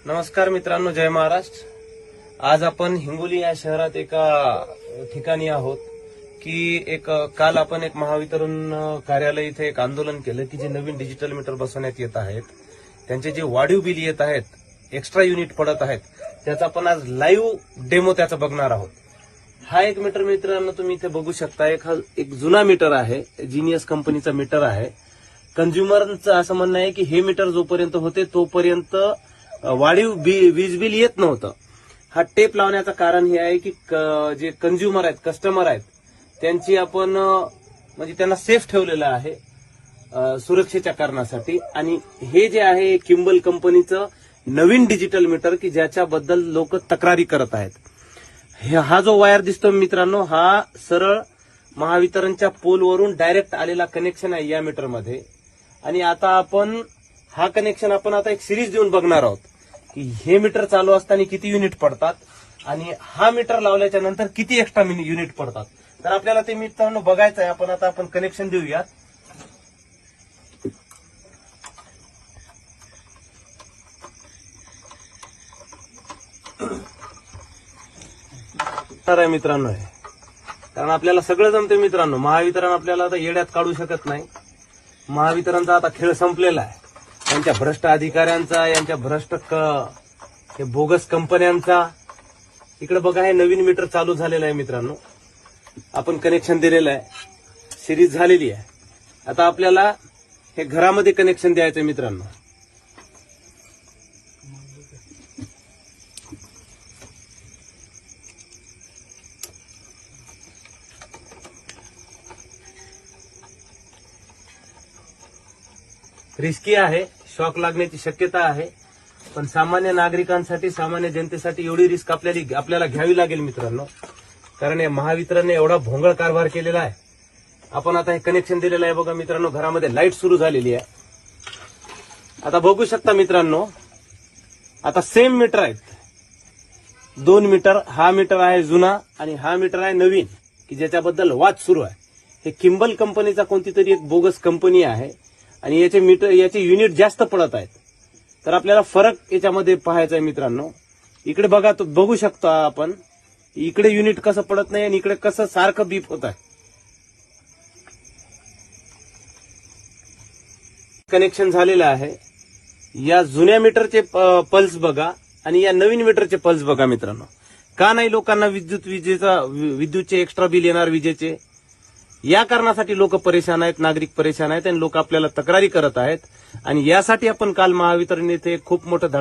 नमस्कार मित्रांनो, जय महाराष्ट्र। आज आपण हिंगोली या शहरात एका ठिकाणी आहोत की काल आपण एक महावितरण कार्यालय इथे एक आंदोलन केलं की जे नवीन डिजिटल मीटर बसवण्यात येत आहेत त्यांचे जे वाढीव बिल येत आहेत, एक्स्ट्रा युनिट पडत आहेत, त्याचा आपण आज लाईव्ह डेमो त्याचा बघणार आहोत। हा एक मीटर मित्रांनो तुम्ही इथे बघू शकता, एक जुना मीटर आहे, जीनियस कंपनीचा मीटर आहे। कंझ्युमरचं असं म्हणणं आहे की हे मीटर जोपर्यंत होते तोपर्यंत वाढीव वीज बिल येत नव्हतं। हा टेप लावण्याचं कारण हे आहे की जे कंझ्युमर आहेत, कस्टमर आहेत, त्यांची आपण म्हणजे त्यांना सेफ ठेवलेलं आहे सुरक्षेच्या कारणासाठी। आणि हे जे आहे किंबल कंपनीचं नवीन डिजिटल मीटर की ज्याच्याबद्दल लोक तक्रारी करत आहेत। हा जो वायर दिसतो मित्रांनो, हा सरळ महावितरणच्या पोलवरून डायरेक्ट आलेला कनेक्शन आहे या मीटरमध्ये। आणि आता आपण हा कनेक्शन आता एक सिरीज देऊन बघणार आहोत की हे मीटर चालू असताना किती युनिट पडतात आणि हा मीटर लावल्याच्या नंतर किती एक्स्ट्रा युनिट पडतात। तर आपल्याला ते मित्रांनो बघायचं आहे। आपण कनेक्शन देऊया। तर मित्रांनो हे कारण आपल्याला सगळं जमते मित्रांनो, महावितरण आपल्याला आता येड्यात काढू शकत नाही। महावितरणचा आता खेळ संपलेला आहे, यांच्या भ्रष्ट अधिकाऱ्यांचा, यांच्या भ्रष्ट हे बोगस कंपन्यांचा। इकडे बघा, हे नवीन मीटर चालू झालेलं आहे मित्रांनो, आपण कनेक्शन दिलेलं आहे, सिरीज झालेली आहे। आता आपल्याला हे घरामध्ये कनेक्शन द्यायचं आहे मित्रांनो। रिस्की आहे, शॉक लागण्याची शक्यता आहे, पण सामान्य नागरिकांसाठी, सामान्य जनतेसाठी एवढी रिस्क आपल्याला घ्यावी लागेल मित्रांनो, कारण या महावितरणने एवढा भोंगळ कारभार केलेला आहे। आपण आता हे कनेक्शन दिलेलं आहे बघा मित्रांनो, घरामध्ये लाईट सुरू झालेली आहे। आता बघू शकता मित्रांनो, आता सेम मीटर आहेत, दोन मीटर। हा मीटर आहे जुना आणि हा मीटर आहे नवीन की ज्याच्याबद्दल वाद सुरू आहे। हे किंबल कंपनीचा कोणती तरी एक बोगस कंपनी आहे आणि याचे युनिट जास्त पडत आहेत। तर आपल्याला फरक याच्यामध्ये पाहायचा आहे मित्रांनो। इकडे बघा, तो बघू शकतो आपण, इकडे युनिट कसं पडत नाही आणि इकडे कसं सारखं बीप होत आहे। कनेक्शन झालेलं आहे। या जुन्या मीटरचे पल्स बघा आणि या नवीन मीटरचे पल्स बघा मित्रांनो। का नाही लोकांना विद्युतचे एक्स्ट्रा बिल येणार विजेचे, या कारणासाठी लोक परेशान आहेत, नागरिक परेशान आहेत आणि लोक आपल्याला तक्रारी करत आहेत। आणि यासाठी आपण काल महावितरण येथे खूप मोठं